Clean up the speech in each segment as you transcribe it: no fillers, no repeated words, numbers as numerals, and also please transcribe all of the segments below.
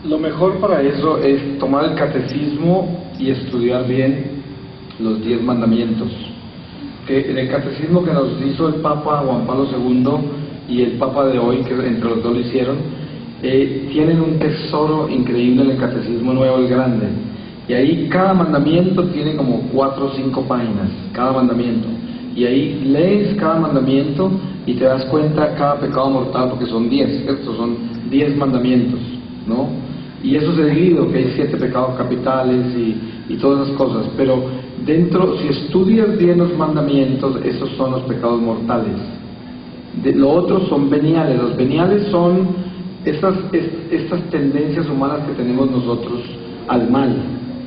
Lo mejor para eso es tomar el catecismo y estudiar bien los 10 mandamientos. Que en el catecismo que nos hizo el Papa Juan Pablo II y el Papa de hoy, que entre los dos lo hicieron, tienen un tesoro increíble en el catecismo nuevo, el grande. Y ahí cada mandamiento tiene como 4 o 5 páginas, cada mandamiento. Y ahí lees cada mandamiento y te das cuenta de cada pecado mortal, porque son 10, ¿cierto? Son 10 mandamientos, ¿no? Y eso se divide, que hay 7 pecados capitales y todas esas cosas, pero dentro, si estudias bien los mandamientos, esos son los pecados mortales. Lo otro son veniales. Los veniales son estas tendencias humanas que tenemos nosotros al mal.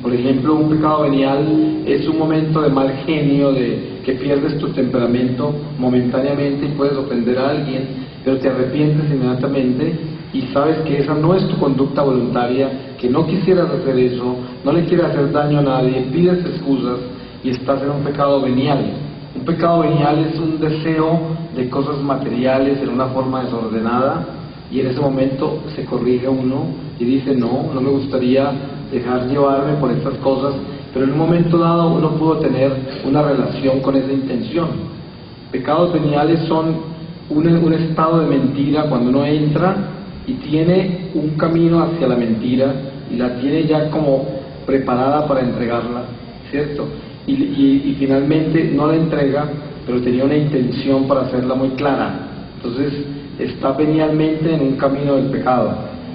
Por ejemplo, un pecado venial es un momento de mal genio, de que pierdes tu temperamento momentáneamente y puedes ofender a alguien, pero te arrepientes inmediatamente y sabes que esa no es tu conducta voluntaria, que no quisieras hacer eso, no le quieres hacer daño a nadie, pides excusas y estás en un pecado venial. Un pecado venial es un deseo de cosas materiales en una forma desordenada, y en ese momento se corrige uno y dice no me gustaría dejar llevarme por estas cosas, pero en un momento dado uno pudo tener una relación con esa intención. Pecados veniales son un estado de mentira cuando uno entra y tiene un camino hacia la mentira y la tiene ya como preparada para entregarla, ¿cierto? Y finalmente no la entrega, pero tenía una intención para hacerla muy clara. Entonces está venialmente en un camino del pecado.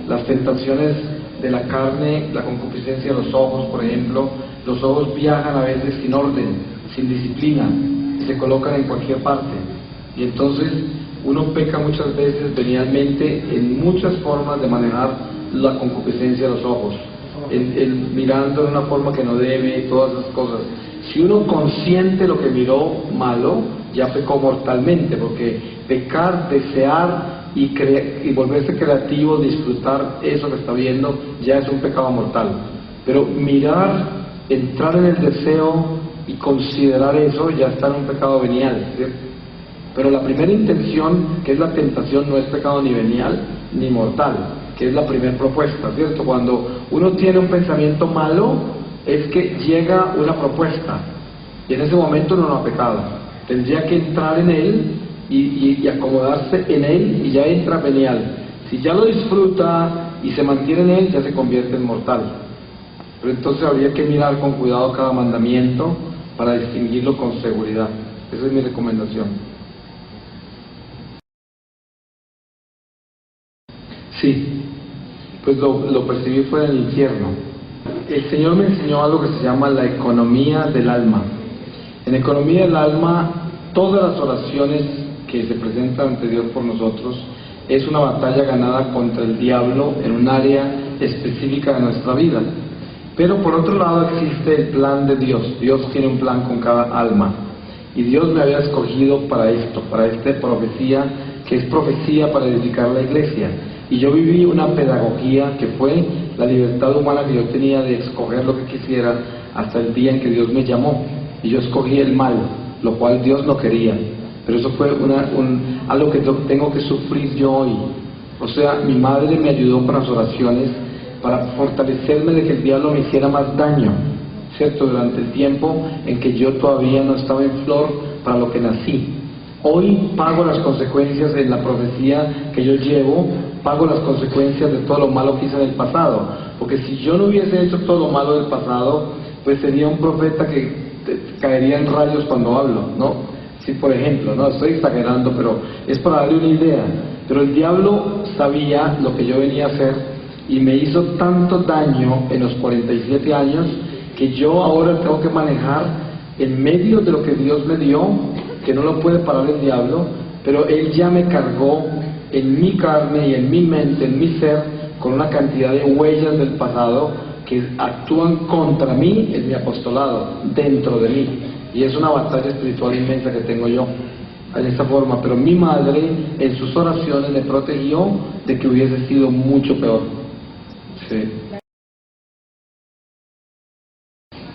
Las tentaciones de la carne, la concupiscencia de los ojos, por ejemplo, los ojos viajan a veces sin orden, sin disciplina, y se colocan en cualquier parte. Y entonces uno peca muchas veces venialmente en muchas formas de manejar la concupiscencia de los ojos, mirando de una forma que no debe, todas esas cosas. Si uno consiente lo que miró malo, ya pecó mortalmente, porque pecar, desear y volverse creativo, disfrutar eso que está viendo, ya es un pecado mortal. Pero mirar, entrar en el deseo y considerar eso, ya está en un pecado venial, ¿cierto? Pero la primera intención, que es la tentación, no es pecado ni venial ni mortal, que es la primera propuesta, ¿cierto? Cuando uno tiene un pensamiento malo, es que llega una propuesta, y en ese momento uno no ha pecado. Tendría que entrar en él y acomodarse en él, y ya entra venial. Si ya lo disfruta y se mantiene en él, ya se convierte en mortal. Pero entonces habría que mirar con cuidado cada mandamiento para distinguirlo con seguridad. Esa es mi recomendación. Sí, pues lo percibí fue en el infierno. El Señor me enseñó algo que se llama la economía del alma. En la economía del alma, todas las oraciones que se presentan ante Dios por nosotros es una batalla ganada contra el diablo en un área específica de nuestra vida. Pero por otro lado existe el plan de Dios. Dios tiene un plan con cada alma. Y Dios me había escogido para esto, para esta profecía, que es profecía para edificar la iglesia. Y yo viví una pedagogía que fue la libertad humana que yo tenía de escoger lo que quisiera hasta el día en que Dios me llamó. Y yo escogí el mal, lo cual Dios no quería. Pero eso fue algo que tengo que sufrir yo hoy. O sea, mi madre me ayudó con las oraciones para fortalecerme de que el diablo me hiciera más daño, ¿cierto? Durante el tiempo en que yo todavía no estaba en flor para lo que nací. Hoy pago las consecuencias de la profecía que yo llevo, pago las consecuencias de todo lo malo que hice en el pasado. Porque si yo no hubiese hecho todo lo malo del pasado, pues sería un profeta que caería en rayos cuando hablo, ¿no? Sí, por ejemplo, no estoy exagerando, pero es para darle una idea. Pero el diablo sabía lo que yo venía a hacer y me hizo tanto daño en los 47 años que yo ahora tengo que manejar en medio de lo que Dios me dio, que no lo puede parar el diablo, pero Él ya me cargó en mi carne y en mi mente, en mi ser, con una cantidad de huellas del pasado que actúan contra mí en mi apostolado, dentro de mí. Y es una batalla espiritual inmensa que tengo yo, de esta forma. Pero mi madre, en sus oraciones, me protegió de que hubiese sido mucho peor. Sí.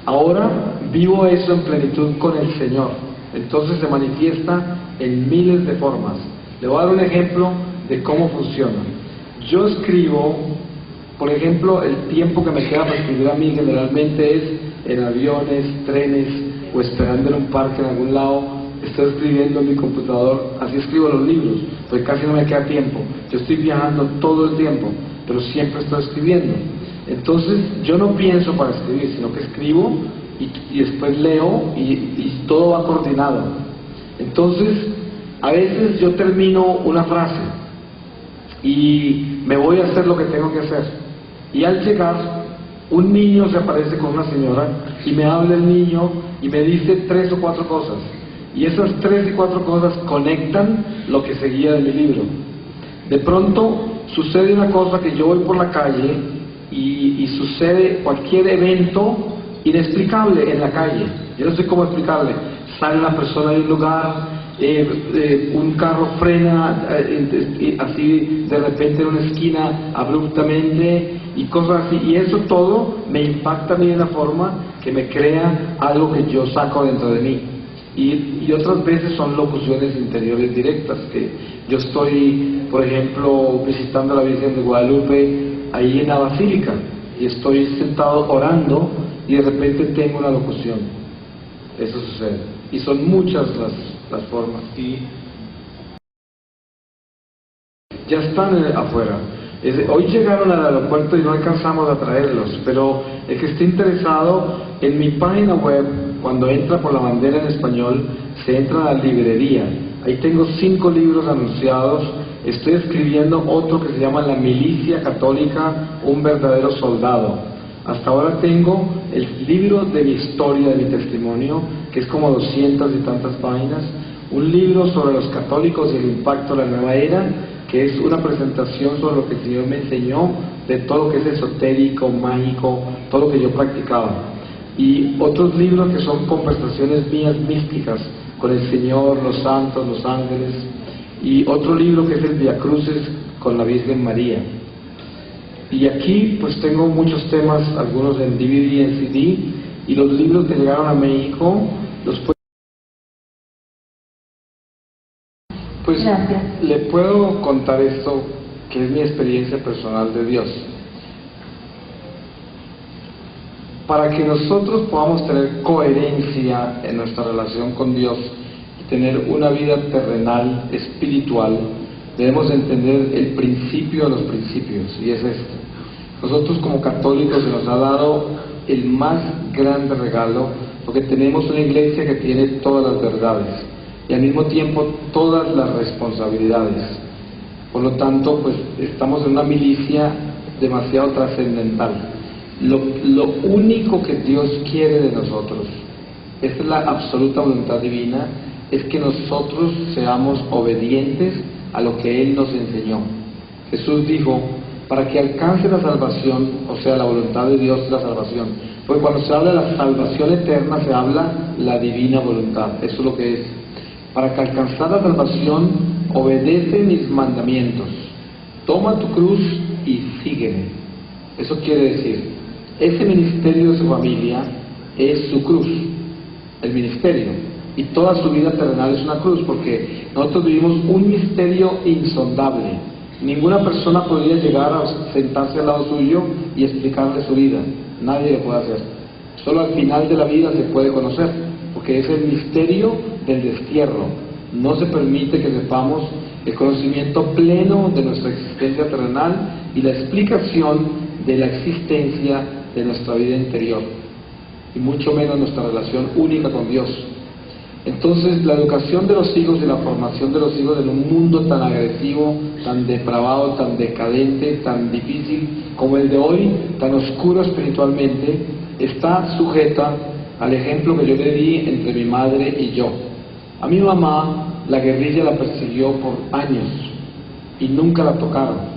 Ahora vivo eso en plenitud con el Señor. Entonces se manifiesta en miles de formas. Le voy a dar un ejemplo de cómo funciona. Yo escribo Por ejemplo, el tiempo que me queda para escribir a mí generalmente es en aviones, trenes o esperando en un parque en algún lado. Estoy escribiendo en mi computador, así escribo los libros, pues casi no me queda tiempo. Yo estoy viajando todo el tiempo, pero siempre estoy escribiendo. Entonces yo no pienso para escribir, sino que escribo y después leo y todo va coordinado. Entonces a veces yo termino una frase y me voy a hacer lo que tengo que hacer, y al llegar un niño se aparece con una señora y me habla el niño y me dice 3 o 4 cosas, y esas 3 y 4 cosas conectan lo que seguía de mi libro. De pronto sucede una cosa, que yo voy por la calle y sucede cualquier evento inexplicable en la calle. Yo no sé cómo explicarle. Sale una persona de un lugar, un carro frena así de repente en una esquina abruptamente y cosas así, y eso todo me impacta a mí de una forma que me crea algo que yo saco dentro de mí. Y otras veces son locuciones interiores directas, que yo estoy, por ejemplo, visitando a la Virgen de Guadalupe ahí en la Basílica, y estoy sentado orando y de repente tengo una locución. Eso sucede, y son muchas las formas, y ya están afuera. Hoy llegaron al aeropuerto y no alcanzamos a traerlos, pero el que esté interesado, en mi página web, cuando entra por la bandera en español, se entra a la librería. Ahí tengo 5 libros anunciados. Estoy escribiendo otro que se llama La Milicia Católica, un verdadero soldado. Hasta ahora tengo el libro de mi historia, de mi testimonio, que es como 200 y tantas páginas. Un libro sobre los católicos y el impacto de la nueva era, que es una presentación sobre lo que el Señor me enseñó, de todo lo que es esotérico, mágico, todo lo que yo practicaba. Y otros libros que son conversaciones mías místicas con el Señor, los santos, los ángeles. Y otro libro que es el Vía Crucis con la Virgen María. Y aquí pues tengo muchos temas, algunos en DVD y en CD, y los libros que llegaron a México los puedo... Pues gracias. Le puedo contar esto, que es mi experiencia personal de Dios. Para que nosotros podamos tener coherencia en nuestra relación con Dios y tener una vida terrenal, espiritual, debemos entender el principio de los principios, y es este. Nosotros como católicos se nos ha dado el más grande regalo, porque tenemos una iglesia que tiene todas las verdades y al mismo tiempo todas las responsabilidades. Por lo tanto, pues estamos en una milicia demasiado trascendental. Lo único que Dios quiere de nosotros, esta es la absoluta voluntad divina, es que nosotros seamos obedientes a lo que Él nos enseñó. Jesús dijo, para que alcance la salvación, o sea, la voluntad de Dios es la salvación. Porque cuando se habla de la salvación eterna, se habla la divina voluntad. Eso es lo que es. Para que alcanzar la salvación, obedece mis mandamientos. Toma tu cruz y sígueme. Eso quiere decir, ese ministerio de su familia es su cruz, el ministerio. Y toda su vida terrenal es una cruz, porque nosotros vivimos un misterio insondable. Ninguna persona podría llegar a sentarse al lado suyo y explicarle su vida. Nadie lo puede hacer. Solo al final de la vida se puede conocer, porque es el misterio del destierro. No se permite que sepamos el conocimiento pleno de nuestra existencia terrenal y la explicación de la existencia de nuestra vida interior, y mucho menos nuestra relación única con Dios. Entonces, la educación de los hijos y la formación de los hijos en un mundo tan agresivo, tan depravado, tan decadente, tan difícil como el de hoy, tan oscuro espiritualmente, está sujeta al ejemplo que yo le di entre mi madre y yo. A mi mamá la guerrilla la persiguió por años y nunca la tocaron.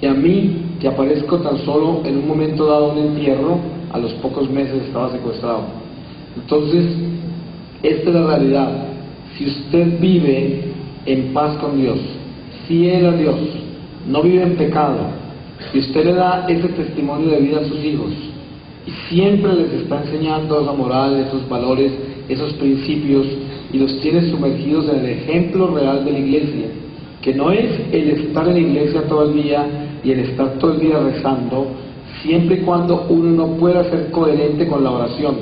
Y a mí, que aparezco tan solo en un momento dado en un entierro, a los pocos meses estaba secuestrado. Entonces, esta es la realidad. Si usted vive en paz con Dios, fiel a Dios, no vive en pecado, y usted le da ese testimonio de vida a sus hijos, y siempre les está enseñando esa moral, esos valores, esos principios, y los tiene sumergidos en el ejemplo real de la iglesia, que no es el estar en la iglesia todo el día y el estar todo el día rezando, siempre y cuando uno no pueda ser coherente con la oración.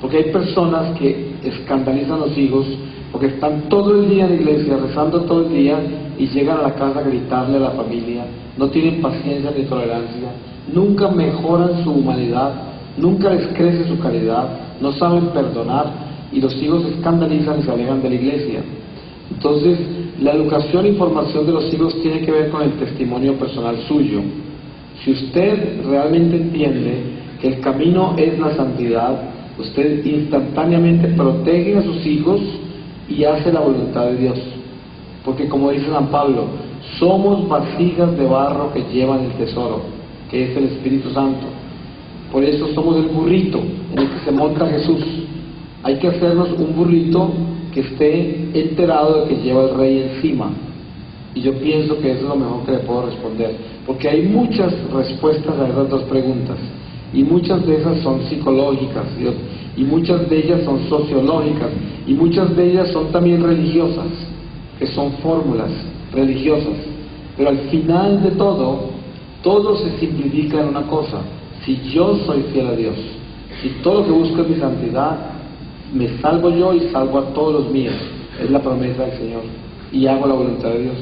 Porque hay personas que escandalizan a los hijos porque están todo el día en la iglesia, rezando todo el día, y llegan a la casa a gritarle a la familia, no tienen paciencia ni tolerancia, nunca mejoran su humanidad, nunca les crece su caridad, no saben perdonar, y los hijos se escandalizan y se alejan de la iglesia. Entonces, la educación y formación de los hijos tiene que ver con el testimonio personal suyo. Si usted realmente entiende que el camino es la santidad, usted instantáneamente protege a sus hijos y hace la voluntad de Dios. Porque como dice San Pablo, somos vasijas de barro que llevan el tesoro, que es el Espíritu Santo. Por eso somos el burrito en el que se monta Jesús. Hay que hacernos un burrito que esté enterado de que lleva el Rey encima. Y yo pienso que eso es lo mejor que le puedo responder, porque hay muchas respuestas a esas dos preguntas, y muchas de esas son psicológicas, y muchas de ellas son sociológicas, y muchas de ellas son también religiosas, que son fórmulas religiosas. Pero al final de todo se simplifica en una cosa: si yo soy fiel a Dios, si todo lo que busco es mi santidad, me salvo yo y salvo a todos los míos, es la promesa del Señor, y hago la voluntad de Dios.